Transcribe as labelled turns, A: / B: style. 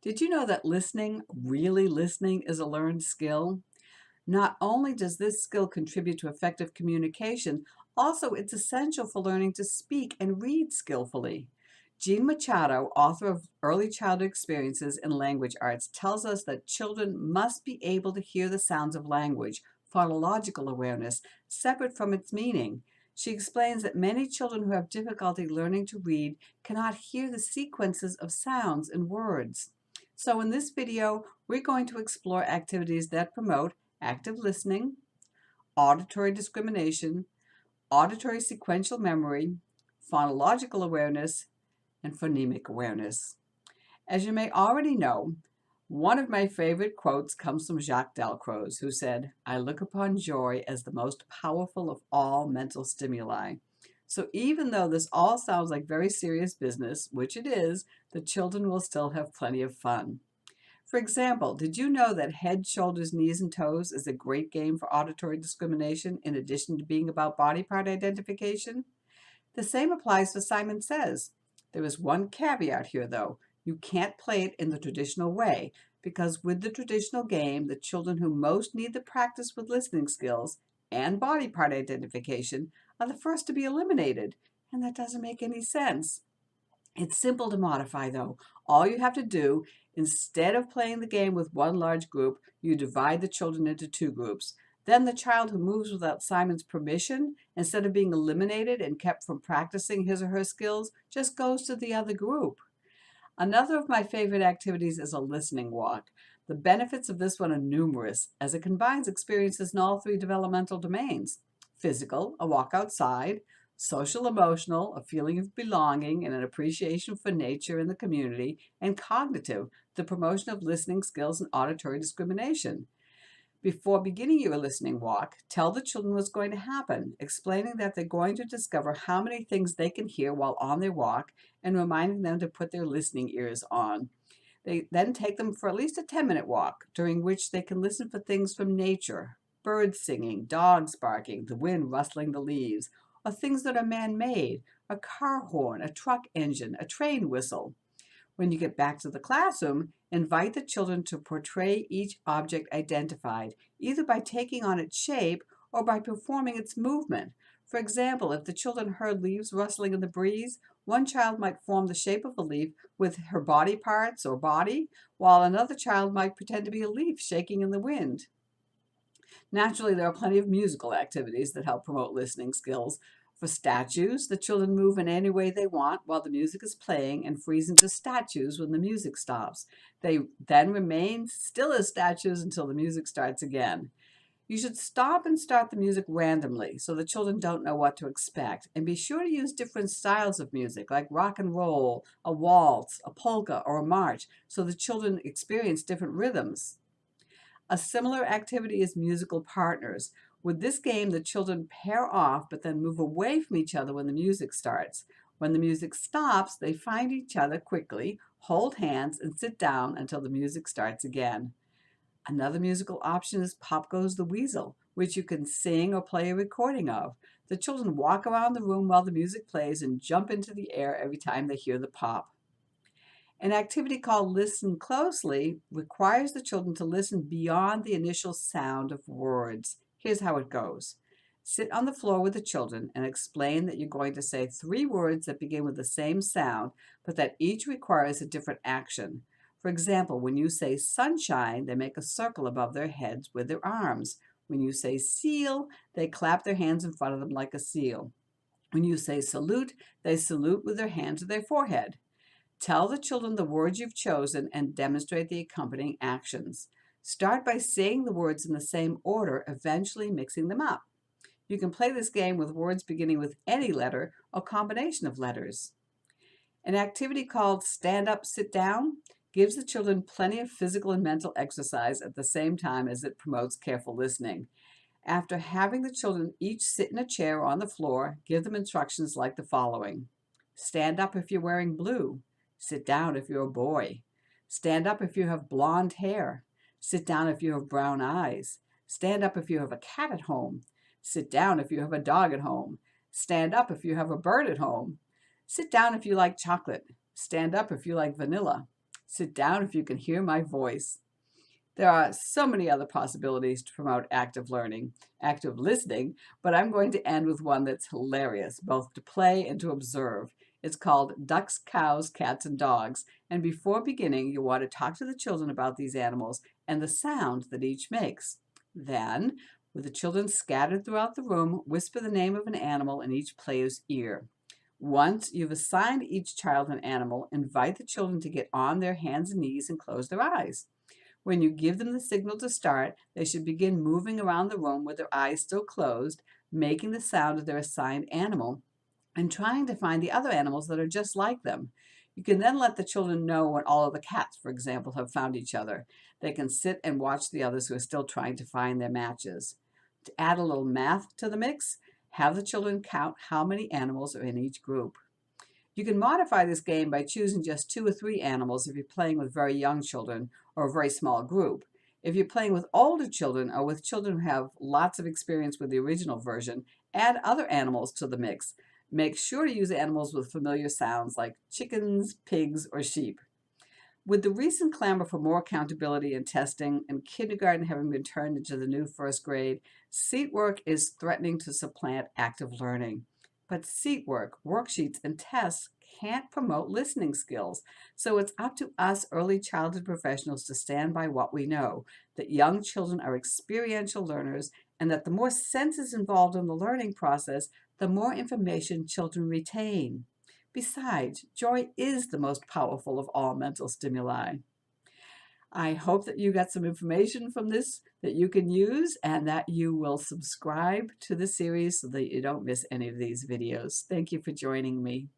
A: Did you know that listening, really listening, is a learned skill? Not only does this skill contribute to effective communication, also it's essential for learning to speak and read skillfully. Jean Machado, author of Early Childhood Experiences in Language Arts, tells us that children must be able to hear the sounds of language, phonological awareness, separate from its meaning. She explains that many children who have difficulty learning to read cannot hear the sequences of sounds in words. So in this video, we're going to explore activities that promote active listening, auditory discrimination, auditory sequential memory, phonological awareness, and phonemic awareness. As you may already know, one of my favorite quotes comes from Jacques Delcroze, who said, "I look upon joy as the most powerful of all mental stimuli." So even though this all sounds like very serious business, which it is, the children will still have plenty of fun. For example, did you know that head, shoulders, knees, and toes is a great game for auditory discrimination in addition to being about body part identification? The same applies for Simon Says. There is one caveat here, though. You can't play it in the traditional way, because with the traditional game, the children who most need the practice with listening skills and body part identification are the first to be eliminated, and that doesn't make any sense. It's simple to modify, though. All you have to do, instead of playing the game with one large group, you divide the children into two groups. Then the child who moves without Simon's permission, instead of being eliminated and kept from practicing his or her skills, just goes to the other group. Another of my favorite activities is a listening walk. The benefits of this one are numerous, as it combines experiences in all three developmental domains: physical, a walk outside; social emotional, a feeling of belonging and an appreciation for nature and the community; and cognitive, the promotion of listening skills and auditory discrimination. Before beginning your listening walk, tell the children what's going to happen, explaining that they're going to discover how many things they can hear while on their walk and reminding them to put their listening ears on. They then take them for at least a 10-minute walk, during which they can listen for things from nature: birds singing, dogs barking, the wind rustling the leaves, or things that are man-made: a car horn, a truck engine, a train whistle. When you get back to the classroom, invite the children to portray each object identified, either by taking on its shape or by performing its movement. For example, if the children heard leaves rustling in the breeze, one child might form the shape of a leaf with her body parts or body, while another child might pretend to be a leaf shaking in the wind. Naturally, there are plenty of musical activities that help promote listening skills. For statues, the children move in any way they want while the music is playing and freeze into statues when the music stops. They then remain still as statues until the music starts again. You should stop and start the music randomly so the children don't know what to expect. And be sure to use different styles of music like rock and roll, a waltz, a polka, or a march so the children experience different rhythms. A similar activity is musical partners. With this game, the children pair off but then move away from each other when the music starts. When the music stops, they find each other quickly, hold hands, and sit down until the music starts again. Another musical option is Pop Goes the Weasel, which you can sing or play a recording of. The children walk around the room while the music plays and jump into the air every time they hear the pop. An activity called Listen Closely requires the children to listen beyond the initial sound of words. Here's how it goes. Sit on the floor with the children and explain that you're going to say 3 words that begin with the same sound, but that each requires a different action. For example, when you say sunshine, they make a circle above their heads with their arms. When you say seal, they clap their hands in front of them like a seal. When you say salute, they salute with their hand to their forehead. Tell the children the words you've chosen and demonstrate the accompanying actions. Start by saying the words in the same order, eventually mixing them up. You can play this game with words beginning with any letter or combination of letters. An activity called Stand Up, Sit Down gives the children plenty of physical and mental exercise at the same time as it promotes careful listening. After having the children each sit in a chair or on the floor, give them instructions like the following. Stand up if you're wearing blue. Sit down if you're a boy. Stand up if you have blonde hair. Sit down if you have brown eyes. Stand up if you have a cat at home. Sit down if you have a dog at home. Stand up if you have a bird at home. Sit down if you like chocolate. Stand up if you like vanilla. Sit down if you can hear my voice. There are so many other possibilities to promote active learning, active listening, but I'm going to end with one that's hilarious, both to play and to observe. It's called Ducks, Cows, Cats, and Dogs. And before beginning, you want to talk to the children about these animals and the sound that each makes. Then, with the children scattered throughout the room, whisper the name of an animal in each player's ear. Once you've assigned each child an animal, invite the children to get on their hands and knees and close their eyes. When you give them the signal to start, they should begin moving around the room with their eyes still closed, making the sound of their assigned animal, and trying to find the other animals that are just like them. You can then let the children know when all of the cats, for example, have found each other. They can sit and watch the others who are still trying to find their matches. To add a little math to the mix, have the children count how many animals are in each group. You can modify this game by choosing just 2 or 3 animals if you're playing with very young children or a very small group. If you're playing with older children or with children who have lots of experience with the original version, add other animals to the mix. Make sure to use animals with familiar sounds like chickens, pigs, or sheep. With the recent clamor for more accountability and testing and kindergarten having been turned into the new first grade, seat work is threatening to supplant active learning. But seat work, worksheets, and tests can't promote listening skills. So it's up to us early childhood professionals to stand by what we know, that young children are experiential learners and that the more senses involved in the learning process, the more information children retain. Besides, joy is the most powerful of all mental stimuli. I hope that you got some information from this that you can use and that you will subscribe to the series so that you don't miss any of these videos. Thank you for joining me.